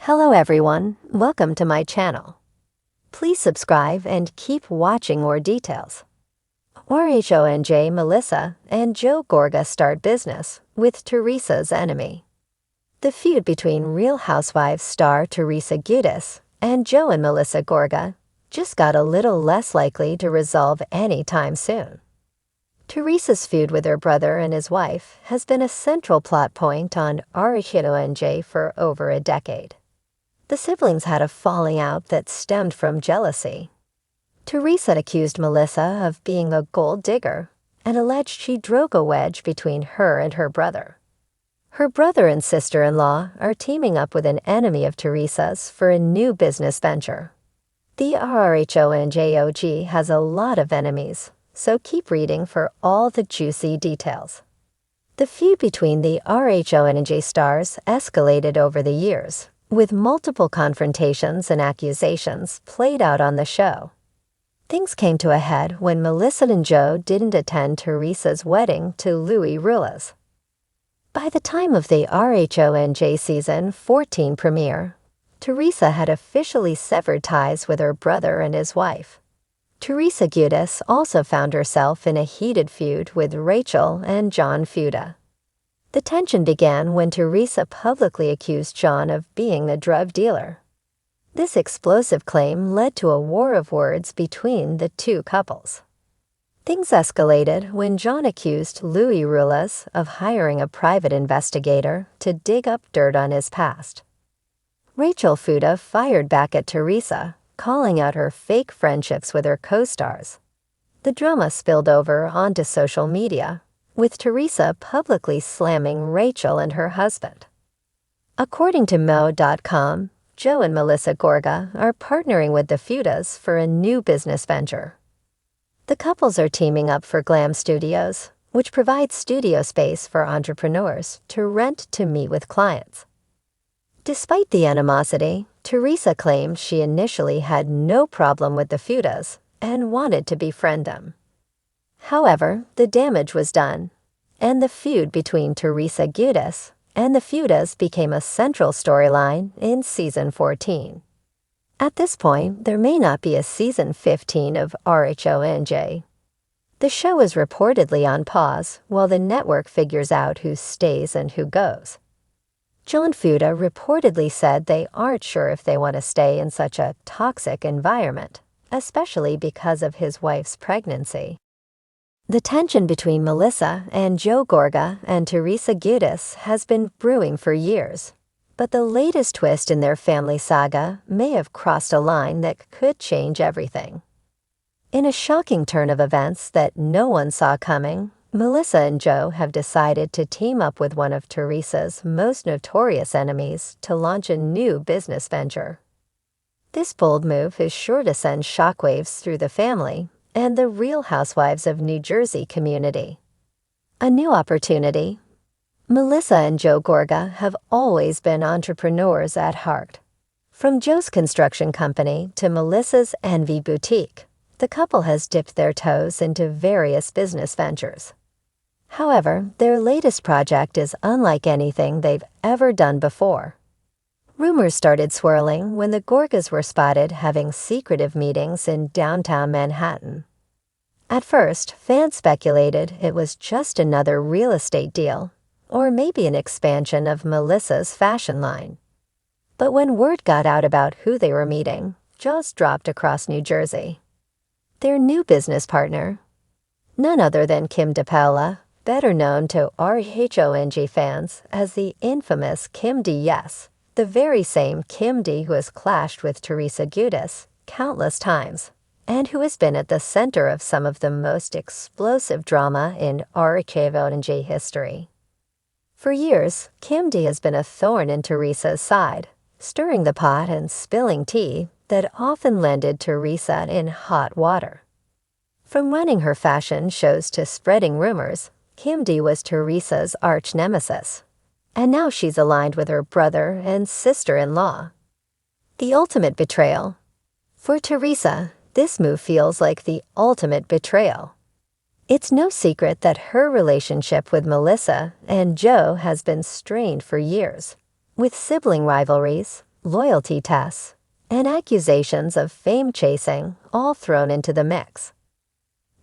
Hello everyone, welcome to my channel. Please subscribe and keep watching more details. RHONJ Melissa and Joe Gorga start business with Teresa's enemy. The feud between Real Housewives star Gorga-Giudice and Joe and Melissa Gorga just got a little less likely to resolve anytime soon. Teresa's feud with her brother and his wife has been a central plot point on RHONJ for over a decade. The siblings had a falling out that stemmed from jealousy. Teresa accused Melissa of being a gold digger and alleged she drove a wedge between her and her brother. Her brother and sister-in-law are teaming up with an enemy of Teresa's for a new business venture. The RHONJ has a lot of enemies, so keep reading for all the juicy details. The feud between the RHONJ stars escalated over the years, with multiple confrontations and accusations played out on the show. Things came to a head when Melissa and Joe didn't attend Teresa's wedding to Louis Rulas. By the time of the RHONJ Season 14 premiere, Teresa had officially severed ties with her brother and his wife. Gorga-Giudice also found herself in a heated feud with Rachel and John Feuda. The tension began when Teresa publicly accused John of being a drug dealer. This explosive claim led to a war of words between the two couples. Things escalated when John accused Louis Rulas of hiring a private investigator to dig up dirt on his past. Rachel Feuda fired back at Teresa, calling out her fake friendships with her co-stars. The drama spilled over onto social media, with Teresa publicly slamming Rachel and her husband. According to Mo.com, Joe and Melissa Gorga are partnering with the Feudas for a new business venture. The couples are teaming up for Glam Studios, which provides studio space for entrepreneurs to rent to meet with clients. Despite the animosity, Teresa claimed she initially had no problem with the Feudas and wanted to befriend them. However, the damage was done, and the feud between Gorga-Giudice and the Feudas became a central storyline in Season 14. At this point, there may not be a Season 15 of RHONJ. The show is reportedly on pause while the network figures out who stays and who goes. John Feuda reportedly said they aren't sure if they want to stay in such a toxic environment, especially because of his wife's pregnancy. The tension between Melissa and Joe Gorga and Gorga-Giudice has been brewing for years, but the latest twist in their family saga may have crossed a line that could change everything. In a shocking turn of events that no one saw coming, Melissa and Joe have decided to team up with one of Teresa's most notorious enemies to launch a new business venture. This bold move is sure to send shockwaves through the family and the Real Housewives of New Jersey community. A new opportunity. Melissa and Joe Gorga have always been entrepreneurs at heart. From Joe's construction company to Melissa's Envy Boutique, the couple has dipped their toes into various business ventures. However, their latest project is unlike anything they've ever done before. Rumors started swirling when the Gorgas were spotted having secretive meetings in downtown Manhattan. At first, fans speculated it was just another real estate deal, or maybe an expansion of Melissa's fashion line. But when word got out about who they were meeting, jaws dropped across New Jersey. Their new business partner, none other than Kim DePaola, better known to RHONJ fans as the infamous Kim D. Yes, the very same Kim D who has clashed with Gorga-Giudice countless times, and who has been at the center of some of the most explosive drama in RHONJ history. For years, Kim D has been a thorn in Teresa's side, stirring the pot and spilling tea that often landed Teresa in hot water. From running her fashion shows to spreading rumors, Kim D was Teresa's arch-nemesis, and now she's aligned with her brother and sister-in-law. The ultimate betrayal. For Teresa, this move feels like the ultimate betrayal. It's no secret that her relationship with Melissa and Joe has been strained for years, with sibling rivalries, loyalty tests, and accusations of fame chasing all thrown into the mix.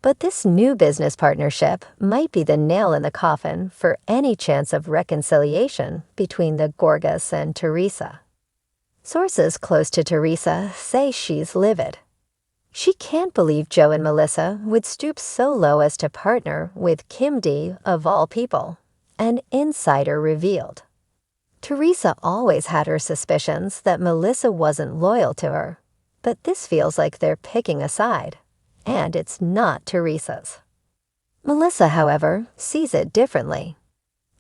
But this new business partnership might be the nail in the coffin for any chance of reconciliation between the Gorgas and Teresa. Sources close to Teresa say she's livid. She can't believe Joe and Melissa would stoop so low as to partner with Kim D, of all people, an insider revealed. Teresa always had her suspicions that Melissa wasn't loyal to her, but this feels like they're picking a side, and it's not Teresa's. Melissa, however, sees it differently.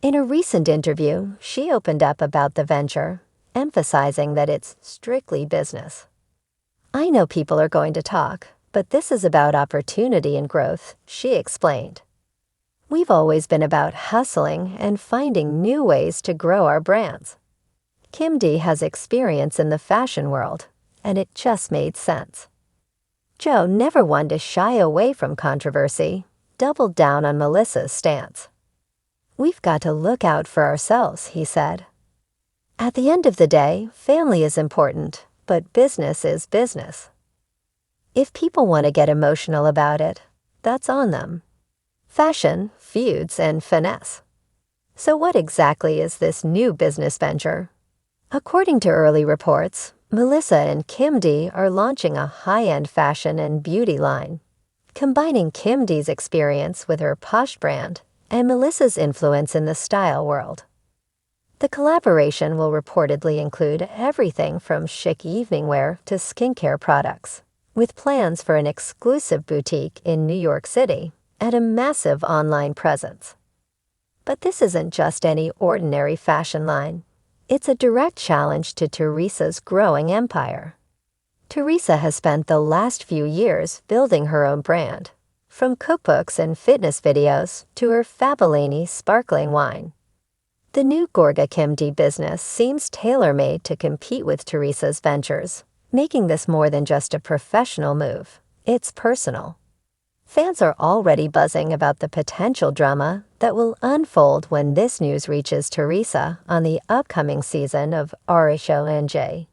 In a recent interview, she opened up about the venture, emphasizing that it's strictly business. "I know people are going to talk, but this is about opportunity and growth," she explained. "We've always been about hustling and finding new ways to grow our brands." Kim D has experience in the fashion world, and it just made sense. Joe, never one to shy away from controversy, doubled down on Melissa's stance. "We've got to look out for ourselves," he said. "At the end of the day, family is important, but business is business. If people want to get emotional about it, that's on them. Fashion, feuds, and finesse." So what exactly is this new business venture? According to early reports, Melissa and Kim D are launching a high-end fashion and beauty line, combining Kim D's experience with her posh brand and Melissa's influence in the style world. The collaboration will reportedly include everything from chic evening wear to skincare products, with plans for an exclusive boutique in New York City and a massive online presence. But this isn't just any ordinary fashion line. It's a direct challenge to Teresa's growing empire. Teresa has spent the last few years building her own brand, from cookbooks and fitness videos to her Fabolini sparkling wine. The new Gorga-Giudice business seems tailor-made to compete with Teresa's ventures, making this more than just a professional move. It's personal. Fans are already buzzing about the potential drama that will unfold when this news reaches Teresa on the upcoming season of RHONJ.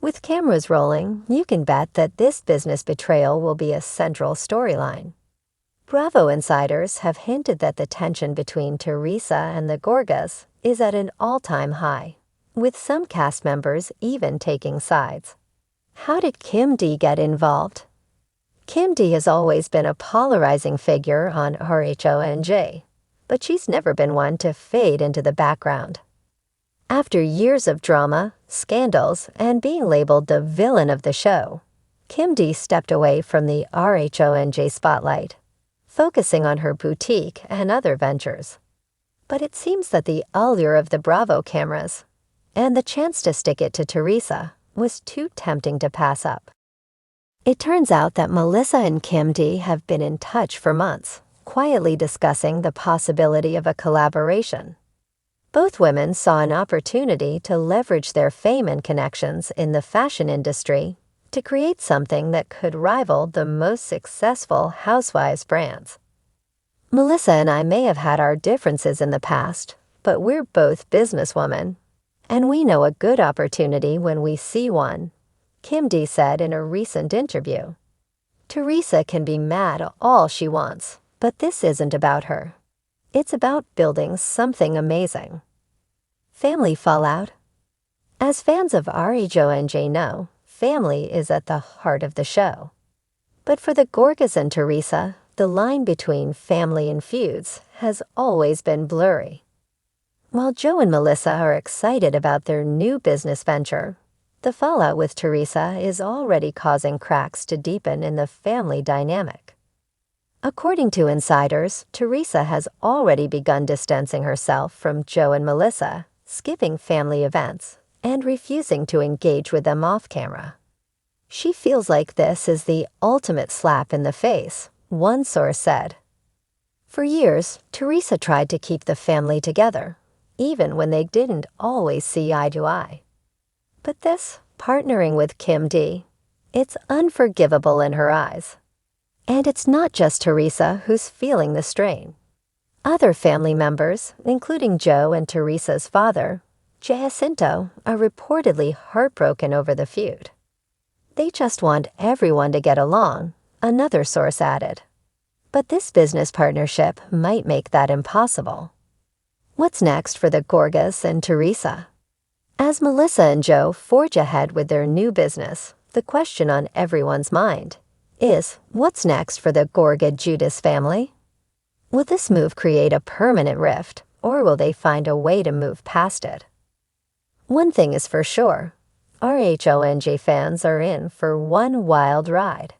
With cameras rolling, you can bet that this business betrayal will be a central storyline. Bravo insiders have hinted that the tension between Teresa and the Gorgas is at an all-time high, with some cast members even taking sides. How did Kim D get involved? Kim D has always been a polarizing figure on RHONJ, but she's never been one to fade into the background. After years of drama, scandals, and being labeled the villain of the show, Kim D stepped away from the RHONJ spotlight, focusing on her boutique and other ventures. But it seems that the allure of the Bravo cameras and the chance to stick it to Teresa was too tempting to pass up. It turns out that Melissa and Kim D have been in touch for months, quietly discussing the possibility of a collaboration. Both women saw an opportunity to leverage their fame and connections in the fashion industry to create something that could rival the most successful Housewives brands. "Melissa and I may have had our differences in the past, but we're both businesswomen, and we know a good opportunity when we see one," Kim D said in a recent interview. "Teresa can be mad all she wants, but this isn't about her. It's about building something amazing." Family fallout. As fans of RHONJ know, family is at the heart of the show. But for the Gorgas and Teresa, the line between family and feuds has always been blurry. While Joe and Melissa are excited about their new business venture, the fallout with Teresa is already causing cracks to deepen in the family dynamic. According to insiders, Teresa has already begun distancing herself from Joe and Melissa, skipping family events, and refusing to engage with them off-camera. She feels like this is the ultimate slap in the face, one source said. For years, Teresa tried to keep the family together, even when they didn't always see eye to eye. But this, partnering with Kim D, it's unforgivable in her eyes. And it's not just Teresa who's feeling the strain. Other family members, including Joe and Teresa's father, Jacinto are reportedly heartbroken over the feud. They just want everyone to get along, another source added. But this business partnership might make that impossible. What's next for the Gorgas and Teresa? As Melissa and Joe forge ahead with their new business, the question on everyone's mind is, what's next for the Gorga-Giudice family? Will this move create a permanent rift, or will they find a way to move past it? One thing is for sure, RHONJ fans are in for one wild ride.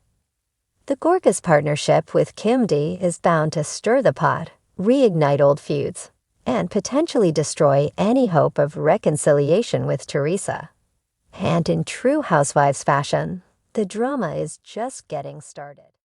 The Gorgas partnership with Kim D is bound to stir the pot, reignite old feuds, and potentially destroy any hope of reconciliation with Teresa. And in true Housewives fashion, the drama is just getting started.